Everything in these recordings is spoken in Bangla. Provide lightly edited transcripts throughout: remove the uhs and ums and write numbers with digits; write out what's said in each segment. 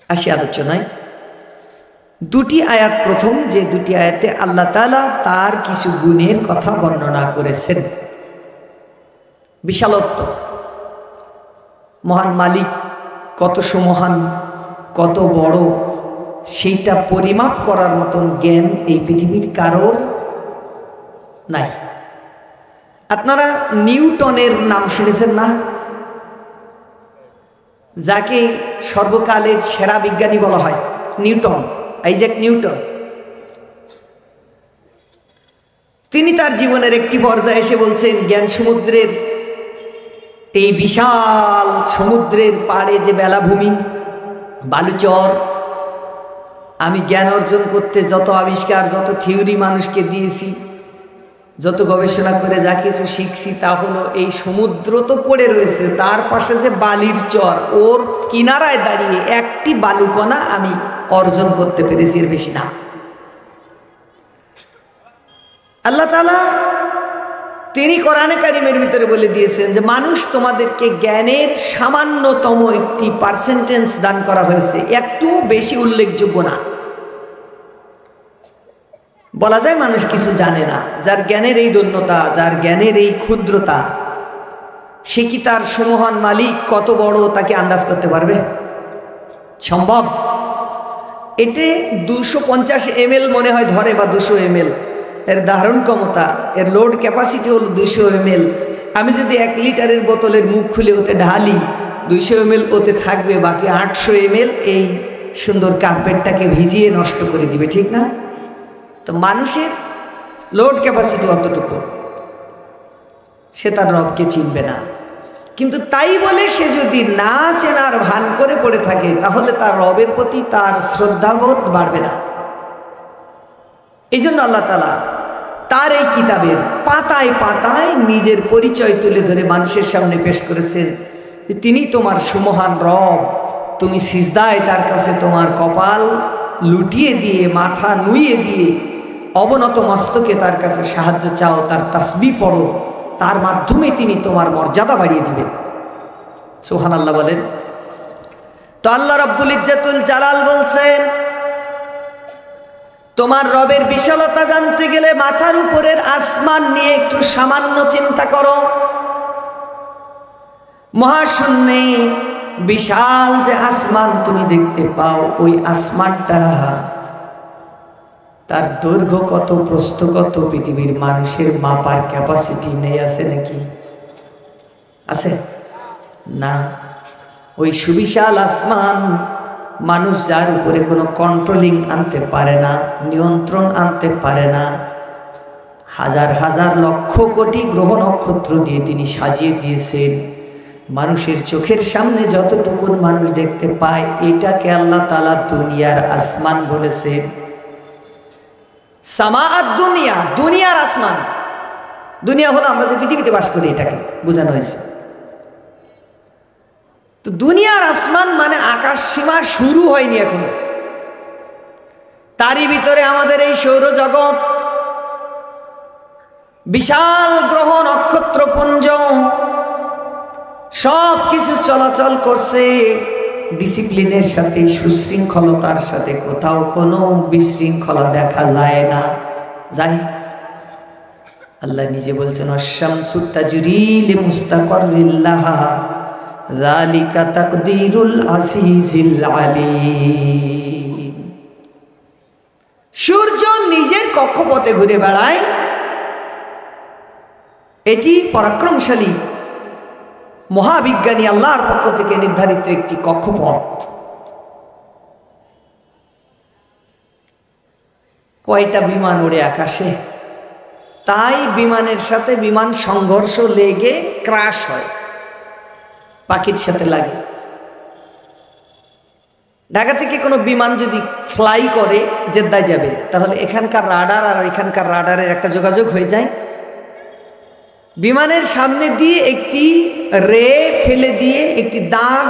আসি আলোচনায়। দুটি আয়াত, প্রথম যে দুটি আয়াতে আল্লাহ তাআলা তার কিছু গুণের কথা বর্ণনা করেছেন। বিশালত্ব, মহান মালিক কত সুমহান, কত বড়, সেইটা পরিমাপ করার মতন জ্ঞান এই পৃথিবীর কারোর নাই। আপনারা নিউটনের নাম শুনেছেন না? যাকে সর্বকালের সেরা বিজ্ঞানী বলা হয়, নিউটন, আইজ্যাক নিউটন। তিনি তার জীবনের একটি পর্যায়ে এসে বলছেন, জ্ঞান সমুদ্রের, এই বিশাল সমুদ্রের পাড়ে যে বেলাভূমি, বালুচর, আমি জ্ঞান অর্জন করতে যত আবিষ্কার, যত থিওরি মানুষকে দিয়েছি, যত গবেষণা করে যা কিছু শিখছি, তা হলো এই সমুদ্র তো পড়ে রয়েছে, তার পাশে যে বালির চর, ওর কিনারায় দাঁড়িয়ে একটি বালুকণা আমি অর্জন করতে পেরেছি, এর বেশি না। আল্লাহ তাআলা তিনি কোরআনে কারিমের ভিতরে বলে দিয়েছেন যে মানুষ, তোমাদেরকে জ্ঞানের সামান্যতম একটি পার্সেন্টেজ দান করা হয়েছে, একটু বেশি উল্লেখযোগ্য না। বলা যায় মানুষ কিছু জানে না। যার জ্ঞানের এই দৈন্যতা, যার জ্ঞানের এই ক্ষুদ্রতা, সে কি তার সুমহান মালিক কত বড় তাকে আন্দাজ করতে পারবে? সম্ভব? এতে 250 ml মনে হয় ধরে, বা 200 ml এর ধারণ ক্ষমতা, এর লোড ক্যাপাসিটি হলো 200 ml। আমি যদি 1 লিটারের বোতলের মুখ খুলে ওতে ঢালি, 200 ml ওতে থাকবে, বাকি 800 ml এই সুন্দর কার্পেটটাকে ভিজিয়ে নষ্ট করে দিবে, ঠিক না? তো মানুষের লোড ক্যাপাসিটি অতটুকু, সে তার রবকে চিনবে না। কিন্তু তাই বলে সে যদি না চেনার ভান করে পড়ে থাকে, তাহলে তার রবের প্রতি তার শ্রদ্ধাবোধ বাড়বে না। এই জন্য আল্লাহ তাআলা তার এই কিতাবের পাতায় পাতায় নিজের পরিচয় তুলে ধরে মানুষের সামনে পেশ করেছেন যে তিনি তোমার সুমহান রব। তুমি সিজদায় তার কাছে তোমার কপাল লুটিয়ে দিয়ে, মাথা নুইয়ে দিয়ে, অবনত মস্তকে তার কাছে সাহায্য চাও, তার তাসবিহ পড়ো, তার মাধ্যমে তিনি তোমার মর্যাদা বাড়িয়ে দিবেন। সুবহানাল্লাহ বলেন। তো আল্লাহ রাব্বুল ইজ্জাতুল জালাল বলছেন, তোমার রবের বিশালতা জানতে গেলে মাথার উপরের আসমান নিয়ে একটু সামান্য চিন্তা করো। মহাশূন্যে বিশাল যে আসমান তুমি দেখতে পাও, ওই আসমানটা, তার দৈর্ঘ্য কত, প্রস্থ কত, পৃথিবীর মানুষের মাপার ক্যাপাসিটি নেই, আছে নাকি? আছে না। ওই সুবিশাল আসমান, মানুষ যার উপরে কোনো কন্ট্রোলিং আনতে পারে না, নিয়ন্ত্রণ আনতে পারে না, হাজার হাজার লক্ষ কোটি গ্রহ নক্ষত্র দিয়ে তিনি সাজিয়ে দিয়েছেন। মানুষের চোখের সামনে যতটুকু মানুষ দেখতে পায়, এটাকে আল্লাহ তাআলা দুনিয়ার আসমান বলেছেন। সামাআদ দুনিয়া, দুনিয়ার আসমান। দুনিয়া হলো আমরা যে পৃথিবীতে বাস করি, এটাকে বোঝানো হয়েছে। তো দুনিয়ার আসমান মানে আকাশ সীমা শুরু হয়নি এখনো। তারই ভিতরে আমাদের এই সৌরজগৎ, বিশাল গ্রহ নক্ষত্রপুঞ্জ, সব কিছু চলাচল করছে ডিসিপ্লিনের সাথে, সুশৃঙ্খলতার সাথে। কোথাও কোনো বিশৃঙ্খলা দেখা যায় না। যাই, আল্লাহ নিজে বলছেন, আশ-শামসু তাজরি লিমুস্তাকাররিল লাহা যালিকা তাকদীরুল আজিজিল আলীম। সূর্য নিজের কক্ষপথে ঘুরে বেড়ায়, এটি পরাক্রমশালী মহাবিজ্ঞানী আল্লাহর পক্ষ থেকে নির্ধারিত একটি কক্ষপথ। কয়টা বিমান ওড়ে আকাশে, তাই বিমানের সাথে বিমান সংঘর্ষ লেগে ক্র্যাশ হয়, পাখির সাথে লাগে। ঢাকা থেকে কোনো বিমান যদি ফ্লাই করে জেদ্দায় যাবে, তাহলে এখানকার রাডার আর এখানকার রাডারের একটা যোগাযোগ হয়ে যায়। বিমানের সামনে দিয়ে একটি রে ফেলে দিয়ে, একটি দাগ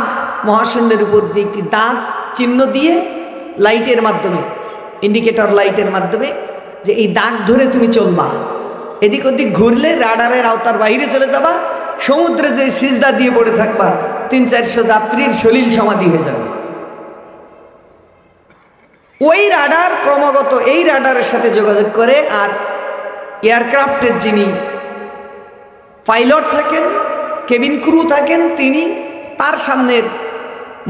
মহাশূন্যের উপর দিয়ে একটি দাগ চিহ্ন দিয়ে, লাইটের মাধ্যমে, ইন্ডিকেটর লাইটের মাধ্যমে, যে এই দাগ ধরে তুমি চলবা, এদিক ওদিক ঘুরলে রাডারের আওতার বাইরে চলে যাবা, সমুদ্রে যে সিজদা দিয়ে পড়ে থাকবা, 300-400 যাত্রীর সলিল সমাধি হয়ে যাবে। ওই রাডার ক্রমাগত এই রাডারের সাথে যোগাযোগ করে, আর এয়ারক্রাফটের যিনি পাইলট থাকেন, কেবিন ক্রু থাকেন, তিনি তার সামনের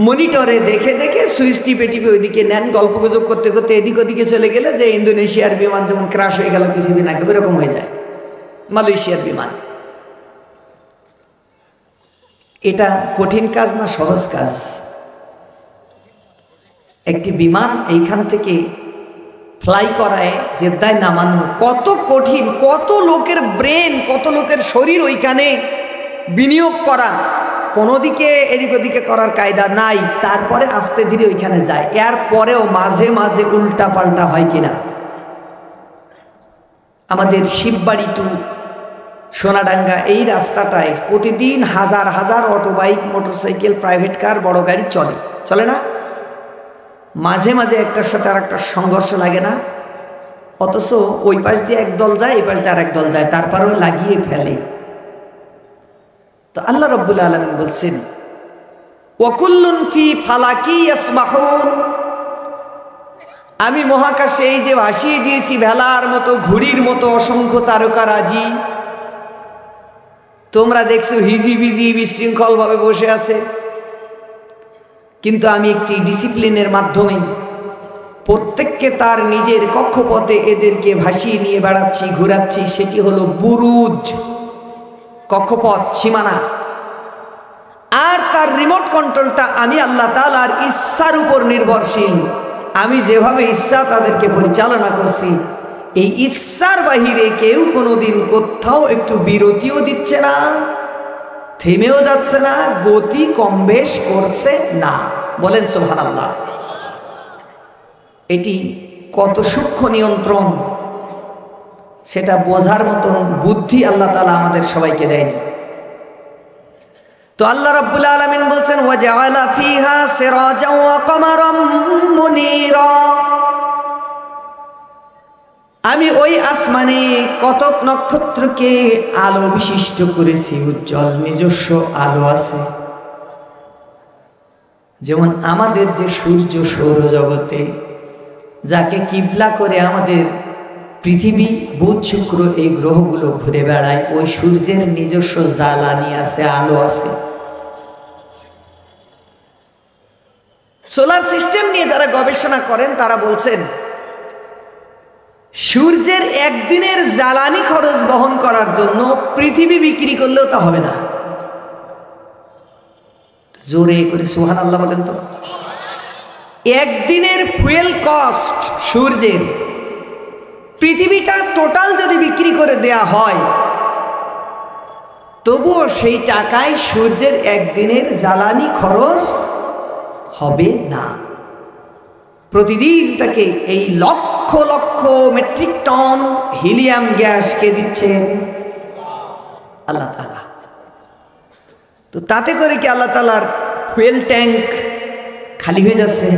মনিটরে দেখে দেখে সুইচ টিপে টিপে ওইদিকে নেন। গল্প গুজব করতে করতে এদিক ওদিকে চলে গেলে, যে ইন্দোনেশিয়ার বিমান যেমন ক্রাশ হয়ে গেল কিছুদিন আগে, ওইরকম হয়ে যায় মালয়েশিয়ার বিমান। এটা কঠিন কাজ না সহজ কাজ? একটি বিমান এইখান থেকে ফ্লাই করায় জেদ্দায় নামানো কত কঠিন, কত লোকের ব্রেন, কত লোকের শরীর ওইখানে বিনিয়োগ করা, কোনো দিকে এদিক ওদিকে করার কায়দা নাই। তারপরে আস্তে ধীরে ওইখানে যায়। এর পরেও মাঝে মাঝে উল্টা পাল্টা হয় কিনা? আমাদের শিববাড়ি টু সোনাডাঙ্গা এই রাস্তাটায় প্রতিদিন হাজার হাজার auto bike, motorcycle, private car, বড় গাড়ি চলে, চলে না? মাঝে মাঝে একটার সাথে আর একটা সংঘর্ষ লাগে না? অথচ ওই পাশ দিয়ে এক দল যায়, এই পাশ দিয়ে আর এক দল যায়, তারপরেও লাগিয়ে ফেলে। তো আল্লাহ রাব্বুল আলামিন বলছেন, ওয়াকুল্লুন ফি ফালাকি ইয়াসবাহুন, আমি মহাকাশে এই যে ভাসিয়ে দিয়েছি ভেলার মতো, ঘুড়ির মতো অসংখ্য তারকারাজি, তোমরা দেখছো হিজিবিজি বিশৃঙ্খল ভাবে বসে আছে, কিন্তু আমি একটি ডিসিপ্লিনের মাধ্যমে প্রত্যেককে তার নিজের কক্ষপথে এদেরকে ভাসিয়ে নিয়ে বেড়াচ্ছি, ঘুরাচ্ছি। সেটি হলো বুরুজ, কক্ষপথ, সীমানা। আর তার রিমোট কন্ট্রোলটা আমি আল্লাহ তাআলার ইচ্ছার উপর নির্ভরশীল। আমি যেভাবে ইচ্ছা তাদেরকে পরিচালনা করছি, এই ইচ্ছার বাহিরে কেউ কোনোদিন কোথাও একটু বিরতিও দিচ্ছে না, থেমেও যাচ্ছে না, গতি কম বেশ করছে না। বলেন সুবহানাল্লাহ। এটি কত সূক্ষ্ম নিয়ন্ত্রণ, সেটা বোঝার মতন বুদ্ধি আল্লাহ তাআলা আমাদের সবাইকে দেয়নি। তো আল্লাহ রাব্বুল আলামিন বলছেন, ওয়া জাআলা ফিহা সিরাজাও ওয়া কমারাম মুনীরা, আমি ওই আসমানে কতক নক্ষত্রকে আলো বিশিষ্ট করেছি, উজ্জ্বল নিজস্ব আলো আছে। যেমন আমাদের যে সূর্য সৌরজগতে, যাকে কিবলা করে আমাদের পৃথিবী, বুধ, শুক্র এই গ্রহগুলো ঘুরে বেড়ায়, ওই সূর্যের নিজস্ব জ্বালানি আছে, আলো আছে। সোলার সিস্টেম নিয়ে যারা গবেষণা করেন তারা বলছেন, সূর্যের একদিনের জ্বালানি খরচ বহন করার জন্য পৃথিবী বিক্রি করলেও তা হবে না। জোরে করে সুবহানাল্লাহ বলেন তো। একদিনের ফুয়েল কস্ট সূর্যের, পৃথিবীটা টোটাল যদি বিক্রি করে দেয়া হয়, তবুও সেই টাকায় সূর্যের একদিনের জ্বালানি খরচ হবে না। প্রতিদিন তাকে এই lakh lakh metric ton helium gas কে দিচ্ছেন? আল্লাহ তাআলা। তো তাতে করে কি আল্লাহ তাআলার ফুয়েল ট্যাঙ্ক খালি হয়ে যাচ্ছে?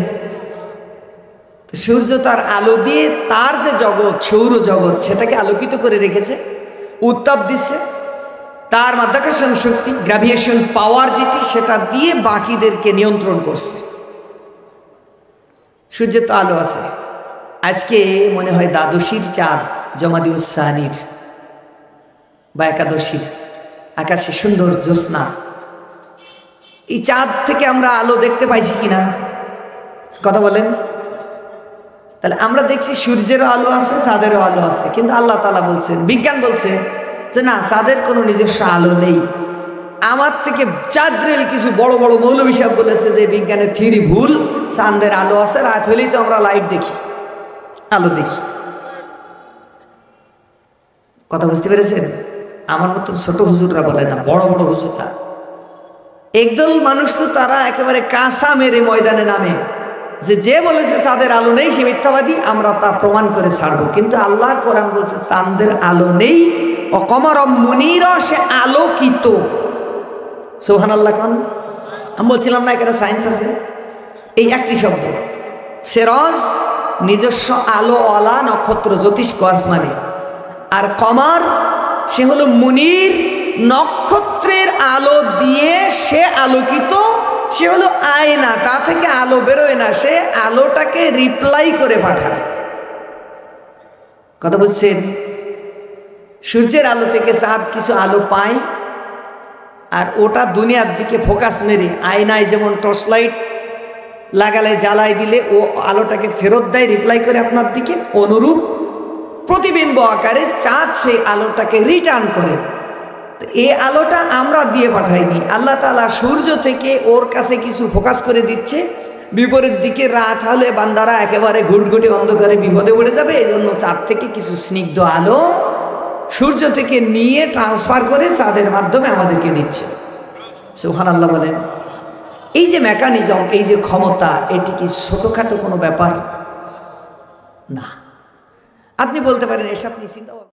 তো সূর্য তার আলো দিয়ে তার যে জগৎ, সৌর জগৎ, সেটাকে আলোকিত করে রেখেছে, উত্তাপ দিচ্ছে, তার মাধ্যাকর্ষণ শক্তি, গ্র্যাভিটেশন পাওয়ার যেটি, সেটা দিয়ে বাকিদেরকে নিয়ন্ত্রণ করছে। সূর্যের তো আলো আছে। আজকে মনে হয় দ্বাদশীর চাঁদ, জমাদিউস সানির বা একাদশীর আকাশে সুন্দর জ্যোৎস্না, এই চাঁদ থেকে আমরা আলো দেখতে পাইছি কিনা? কথা বলেন। তাহলে আমরা দেখছি সূর্যেরও আলো আছে, চাঁদেরও আলো আছে, কিন্তু আল্লাহ তাআলা বলছেন, বিজ্ঞান বলছে যে না, চাঁদের কোনো নিজস্ব আলো নেই। আমার থেকে চাঁদের কিছু বড় বড় মৌলবী সাহেব বলেছে যে বিজ্ঞানের থিওরি ভুল, চাঁদের আলো আছে, রাত হলেই তো আমরা লাইট দেখি, আলো দেখি। কথা বুঝতে পেরেছেন? আমার মতন ছোট হুজুররা বলে না, বড় বড় হুজুররা। একদল মানুষ তো তারা একেবারে কাঁচা মেরে ময়দানে নামে, যে বলেছে চাঁদের আলো নেই সে মিথ্যাবাদী, আমরা তা প্রমাণ করে ছাড়বো। কিন্তু আল্লাহ কোরআন বলছে চাঁদের আলো নেই, ও কমারম মুনীরা, সে আলোকিত। সুবহানাল্লাহ। কোন আমি বলছিলাম না এখানে সায়েন্স আছে? এই একটি শব্দ, সিরাজ নিজস্ব আলোওয়ালা নক্ষত্র, জ্যোতিষ্ক আসমানে, আর কমার সে হলো মুনীর, নক্ষত্রের আলো দিয়ে সে আলোকিত, সে হলো আয়না, তা থেকে আলো বেরোয় না, সে আলোটাকে রিপ্লাই করে পাঠায়। কথা বুঝছেন? সূর্যের আলো থেকে চাঁদ কিছু আলো পায়, আর ওটা দুনিয়ার দিকে ফোকাস মেরে আয়নায় যেমন টর্চ লাইট লাগালে জ্বালাই দিলে ও আলোটাকে ফেরত দেয় রিপ্লাই করে আপনার দিকে, অনুরূপ প্রতিবিম্ব আকারে চাঁদ সেই আলোটাকে রিটার্ন করে। তো এই আলোটা আমরা দিয়ে পাঠাইনি, আল্লাহ তাআলা সূর্য থেকে ওর কাছে কিছু ফোকাস করে দিচ্ছে। বিপরীত দিকে রাত হলে বান্দারা একেবারে ঘুটঘুটে অন্ধকারে বিপদে পড়ে যাবে, এই জন্য চাঁদ থেকে কিছু স্নিগ্ধ আলো সূর্য থেকে নিয়ে ট্রান্সফার করে চাঁদের মাধ্যমে আমাদেরকে দিচ্ছে। সুবহানাল্লাহ বলেন। এই যে মেকানিজম, এই যে ক্ষমতা, এটি কি ছোটখাটো কোনো ব্যাপার না। আপনি বলতে পারেন এসব নিয়ে চিন্তা